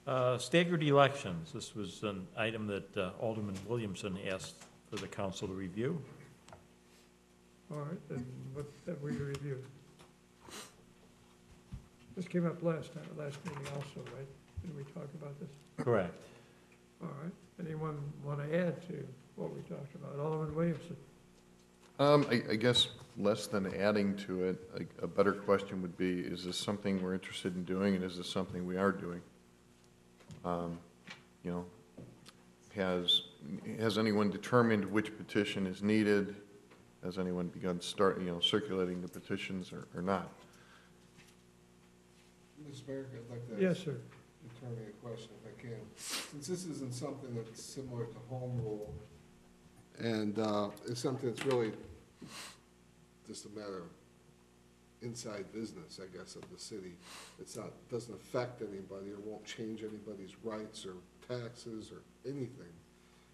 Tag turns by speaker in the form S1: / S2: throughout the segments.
S1: Staggered elections. This was an item that Alderman Williamson asked for the council to review.
S2: All right, and what have we reviewed? This came up last meeting also, right? Did we talk about this?
S1: Correct.
S2: All right, anyone want to add to what we talked about? Alderman Williamson?
S3: I guess less than adding to it, a better question would be, is this something we're interested in doing, and is this something we are doing? You know, has anyone determined which petition is needed? Has anyone begun circulating the petitions or not?
S4: Mr. Mayor, I'd like to ask
S2: Yes, sir.
S4: the attorney a question if I can. Since this isn't something that's similar to home rule, and it's something that's really just a matter of inside business, I guess, of the city. It's not, doesn't affect anybody or won't change anybody's rights or taxes or anything.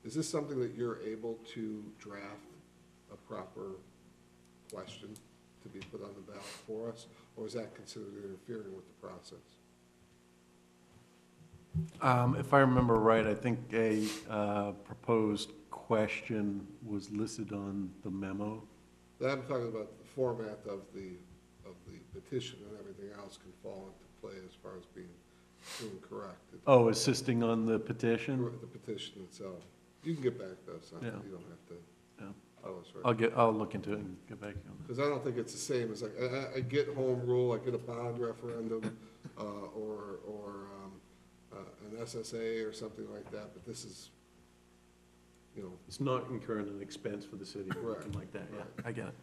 S4: Is this something that you're able to draft a proper question to be put on the ballot for us, or is that considered interfering with the process?
S5: If I remember right, I think a proposed question was listed on the memo.
S4: I'm talking about the format of the petition, and everything else can fall into play as far as being correct.
S5: Oh, assisting on the petition?
S4: The petition itself. You can get back to us on it.
S5: Yeah.
S4: You don't have to
S5: Yeah.
S4: tell us right.
S5: I'll look into it and get back to you on that.
S4: Because I don't think it's the same as like, I get home rule, I get a bond referendum, or an SSA or something like that, but this is, you know.
S5: It's not incurring an expense for the city or
S4: Correct.
S5: anything like that, yeah, I get it.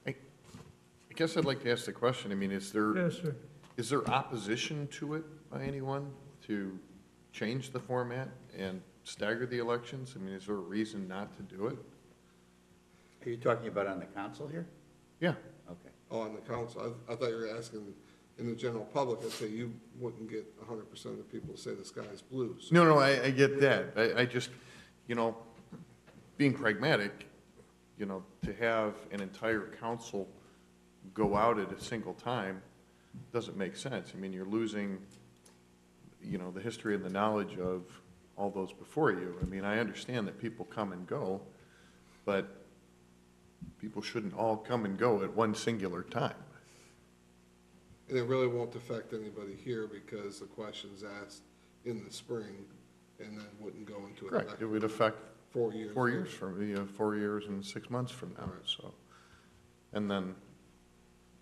S3: I guess I'd like to ask the question, I mean,
S2: Yes, sir.
S3: is there opposition to it by anyone to change the format and stagger the elections? I mean, is there a reason not to do it?
S6: Are you talking about on the council here?
S3: Yeah.
S6: Okay.
S4: Oh, on the council, I thought you were asking in the general public. I'd say you wouldn't get 100% of the people to say the sky is blue. So.
S3: No, I get that. I just, you know, being pragmatic, you know, to have an entire council go out at a single time doesn't make sense. I mean, you're losing, you know, the history and the knowledge of all those before you. I mean, I understand that people come and go, but people shouldn't all come and go at one singular time.
S4: And it really won't affect anybody here because the question's asked in the spring and then wouldn't go into
S3: Correct.
S4: effect
S3: It would affect
S4: 4 years.
S3: 4 years from, 4 years and 6 months from now.
S4: Right.
S3: So, and then,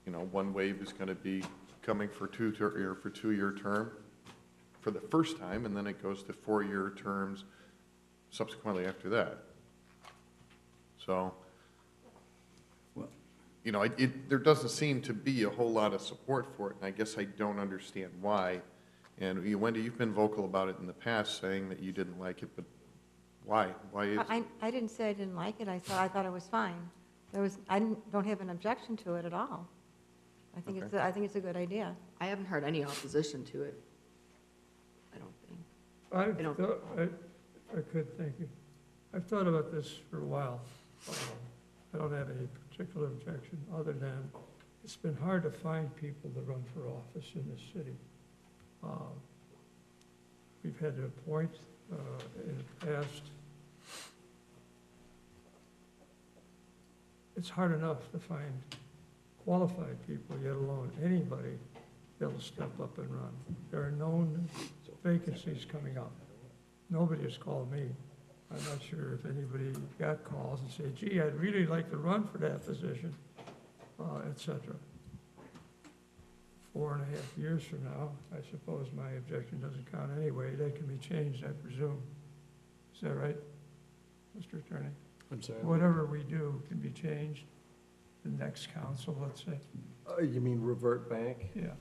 S3: you know, one wave is going to be coming for 2-year term for the first time, and then it goes to 4-year terms subsequently after that. So, you know, there doesn't seem to be a whole lot of support for it, and I guess I don't understand why. And Wendy, you've been vocal about it in the past, saying that you didn't like it, but why? Why is it?
S7: I didn't say I didn't like it. I thought it was fine. I don't have an objection to it at all. I think
S3: Okay.
S7: it's a good idea.
S8: I haven't heard any opposition to it. I don't think.
S2: I could, thank you. I've thought about this for a while. I don't have any particular objection other than it's been hard to find people to run for office in this city. We've had to appoint in the past. It's hard enough to find qualified people, yet alone anybody that'll step up and run. There are known vacancies coming up. Nobody has called me. I'm not sure if anybody got calls and say, gee, I'd really like to run for that position, et cetera. 4.5 years from now, I suppose my objection doesn't count anyway. That can be changed, I presume. Is that right, Mr. Attorney?
S5: I'm sorry?
S2: Whatever we do can be changed. The next council, let's say.
S5: You mean revert back?
S2: Yeah.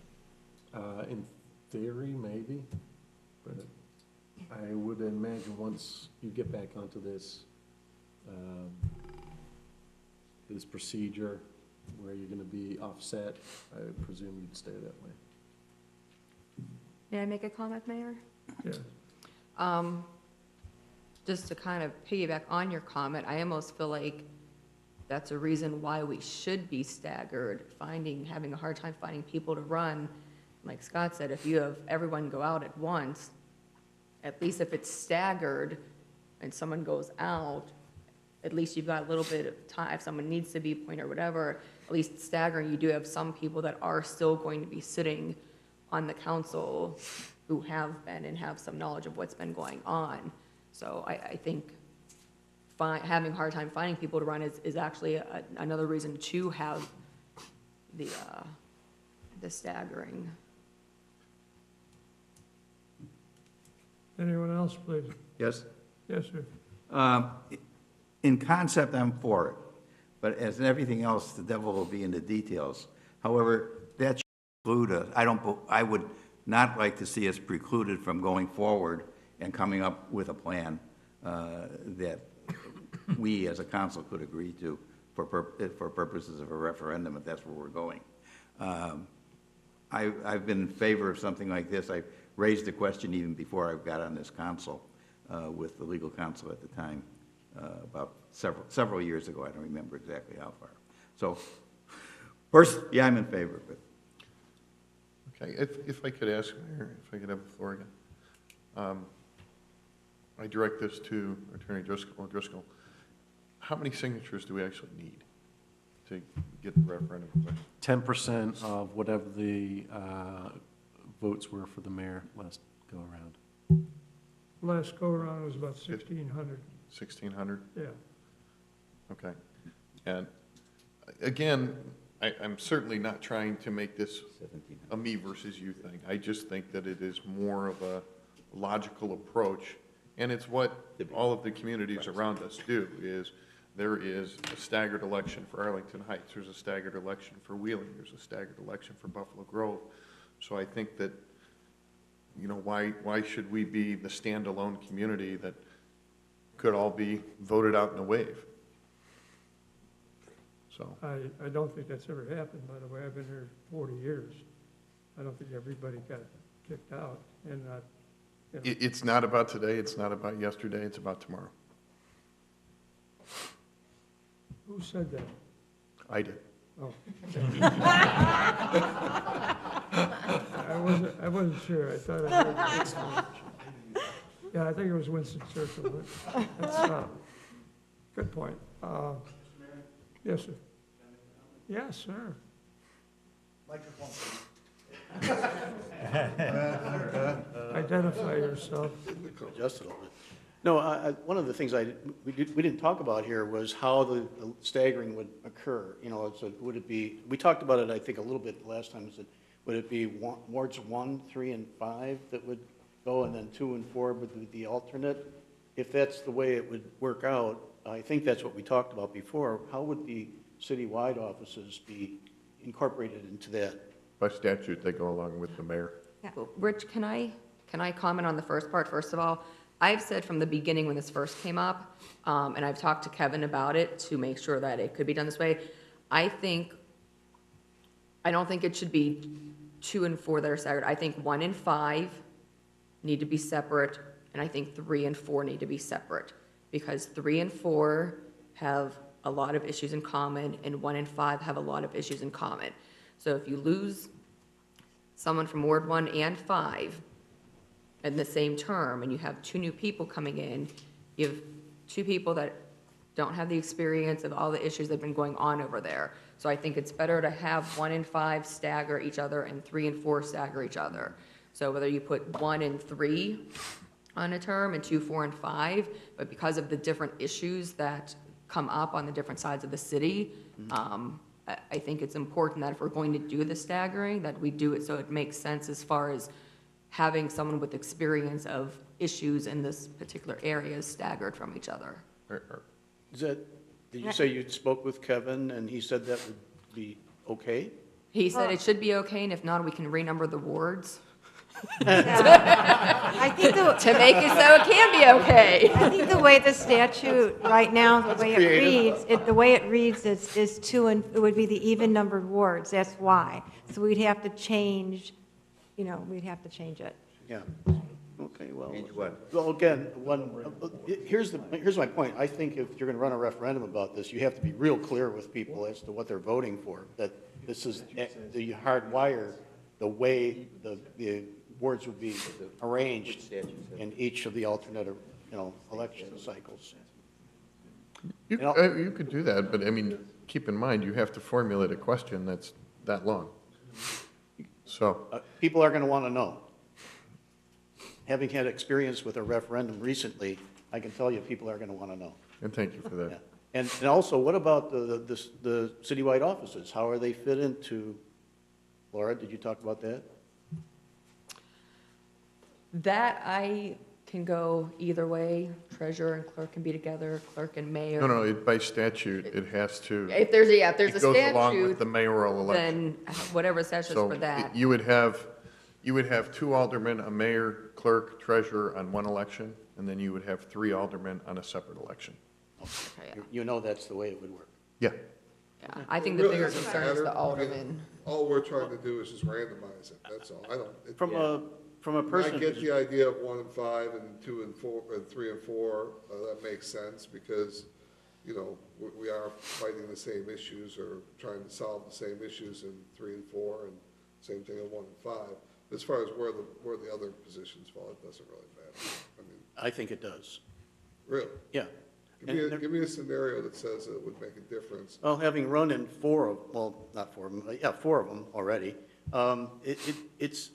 S5: In theory, maybe, but I would imagine once you get back onto this, this procedure where you're gonna be offset, I presume you'd stay that way.
S8: May I make a comment, Mayor?
S2: Yeah.
S8: Just to kind of piggyback on your comment, I almost feel like that's a reason why we should be staggered, having a hard time finding people to run. Like Scott said, if you have everyone go out at once, at least if it's staggered and someone goes out, at least you've got a little bit of time, if someone needs to be appointed or whatever, at least staggering, you do have some people that are still going to be sitting on the council who have been and have some knowledge of what's been going on. So I think having a hard time finding people to run is actually another reason to have the staggering.
S2: Anyone else, please?
S6: Yes?
S2: Yes, sir.
S6: In concept, I'm for it, but as in everything else, the devil will be in the details. However, that should include us. I would not like to see us precluded from going forward and coming up with a plan that we as a council could agree to for purposes of a referendum, if that's where we're going. I've been in favor of something like this. I raised the question even before I got on this council with the legal counsel at the time, about several years ago. I don't remember exactly how far. So, first, yeah, I'm in favor of it.
S3: Okay, if I could ask, Mayor, if I could have the floor again. I direct this to Attorney Driscoll. How many signatures do we actually need to get the referendum question?
S5: 10% of whatever the votes were for the mayor last go-around.
S2: Last go-around was about 1,600.
S3: 1,600?
S2: Yeah.
S3: Okay. And again, I'm certainly not trying to make this a me versus you thing. I just think that it is more of a logical approach, and it's what all of the communities around us do, is there is a staggered election for Arlington Heights, there's a staggered election for Wheeling, there's a staggered election for Buffalo Grove. So I think that, you know, why should we be the standalone community that could all be voted out in a wave? So.
S2: I don't think that's ever happened, by the way. I've been here 40 years. I don't think everybody got kicked out, and not, you know.
S3: It's not about today, it's not about yesterday, it's about tomorrow.
S2: Who said that?
S3: I did.
S2: Oh. I wasn't sure. I thought I heard. Yeah, I think it was Winston Churchill, but that's, good point. Yes, sir. Yes, sir. Identify yourself.
S9: Adjust it a little bit. No, one of the things we didn't talk about here was how the staggering would occur. You know, would it be, we talked about it, I think, a little bit last time, would it be wards 1, 3, and 5 that would go, and then 2 and 4 would be the alternate? If that's the way it would work out, I think that's what we talked about before, how would the citywide offices be incorporated into that?
S3: By statute, they go along with the mayor.
S8: Well, Rich, can I comment on the first part, first of all? I've said from the beginning when this first came up, and I've talked to Kevin about it to make sure that it could be done this way. I don't think it should be 2 and 4 that are staggered. I think 1 and 5 need to be separate, and I think 3 and 4 need to be separate, because 3 and 4 have a lot of issues in common, and 1 and 5 have a lot of issues in common. So if you lose someone from Ward 1 and 5 in the same term, and you have 2 new people coming in, you have 2 people that don't have the experience of all the issues that have been going on over there. So I think it's better to have 1 and 5 stagger each other and 3 and 4 stagger each other. So whether you put 1 and 3 on a term and 2, 4, and 5, but because of the different issues that come up on the different sides of the city, I think it's important that if we're going to do the staggering, that we do it so it makes sense as far as having someone with experience of issues in this particular area staggered from each other.
S9: Did you say you spoke with Kevin and he said that would be okay?
S8: He said it should be okay, and if not, we can renumber the wards
S7: I think
S8: to make it so it can be okay.
S7: I think the way the statute right now, the way it reads is 2 and, it would be the even numbered wards, that's why. So we'd have to change, we'd have to change it.
S9: Yeah. Okay, well.
S6: Change what?
S9: Well, again, here's my point. I think if you're going to run a referendum about this, you have to be real clear with people as to what they're voting for, that this is the hardwire, the way the wards would be arranged in each of the alternate, election cycles.
S3: You could do that, but I mean, keep in mind, you have to formulate a question that's that long. So,
S9: People are going to want to know. Having had experience with a referendum recently, I can tell you people are going to want to know.
S3: and thank you for
S9: Yeah.
S3: that.
S9: And also, what about the citywide offices? How are they fit into, Laura, did you talk about that?
S8: That I can go either way. Treasurer and clerk can be together, clerk and mayor.
S3: No, by statute, it has to,
S8: If there's a
S3: it goes along with the mayoral election.
S8: then whatever statute is
S3: So
S8: for that.
S3: you would have 2 aldermen, a mayor, clerk, treasurer on one election, and then you would have 3 aldermen on a separate election.
S8: Okay, yeah.
S9: You know that's the way it would work.
S3: Yeah,
S8: Yeah, I think the
S4: Really
S8: bigger
S4: doesn't
S8: concern is
S4: matter.
S8: the
S4: I mean,
S8: alderman.
S4: All we're trying to do is just randomize it, that's all. I don't. it-
S9: From a
S4: I
S9: person.
S4: get the idea of 1 and 5 and 2 and 4, and 3 and 4, that makes sense, because, we are fighting the same issues, or trying to solve the same issues in 3 and 4, and same thing in 1 and 5. As far as where the other positions fall, it doesn't really matter. I mean,
S9: I think it does.
S4: really,
S9: Yeah.
S4: give me a scenario that says it would make a difference.
S9: Well, having run in 4 of, well, not 4 of them, but yeah, 4 of them already, it's,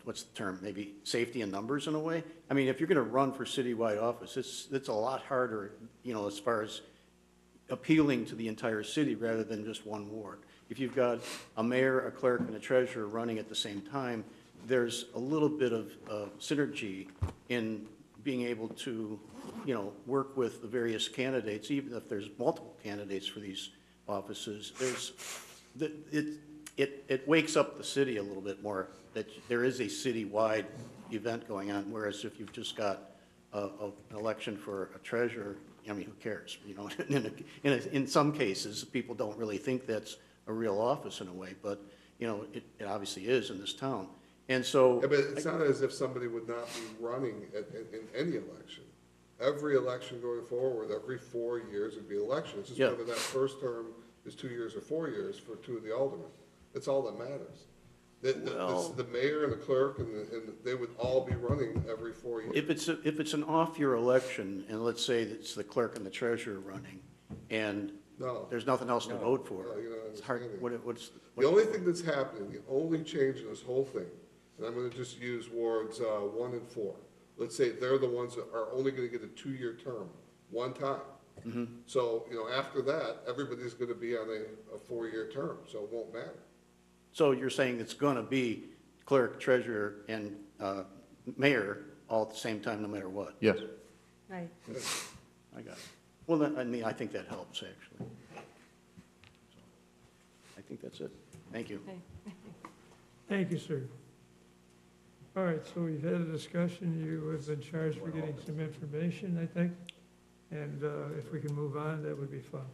S9: what's the term, maybe safety in numbers in a way? I mean, if you're going to run for citywide office, it's a lot harder, as far as appealing to the entire city rather than just one ward. If you've got a mayor, a clerk, and a treasurer running at the same time, there's a little bit of synergy in being able to, work with the various candidates, even if there's multiple candidates for these offices. It wakes up the city a little bit more that there is a citywide event going on, whereas if you've just got an election for a treasurer, I mean, who cares? In some cases, people don't really think that's a real office in a way, but, it obviously is in this town. And so.
S4: Yeah, but it's not as if somebody would not be running in any election. Every election going forward, every 4 years would be election. It's just
S9: Yeah.
S4: whether that first term is 2 years or 4 years for 2 of the aldermen. That's all that matters. The mayor and the clerk, and they would all be running every 4 years.
S9: If it's an off-year election, and let's say it's the clerk and the treasurer running, and
S4: No.
S9: there's nothing else to vote for.
S4: No, you're not
S9: It's hard,
S4: understanding.
S9: what's,
S4: The only thing that's happening, the only change in this whole thing, and I'm gonna just use wards 1 and 4. Let's say they're the ones that are only gonna get a 2-year term, one time. So, after that, everybody's gonna be on a 4-year term, so it won't matter.
S9: so you're saying it's gonna be clerk, treasurer, and mayor all at the same time, no matter what?
S3: yes.
S7: Right.
S9: I got it. Well, then, I think that helps, actually. I think that's it. Thank you.
S7: Okay.
S2: Thank you, sir. All right, so we've had a discussion. You have been charged for getting some information, I think. And if we can move on, that would be fun.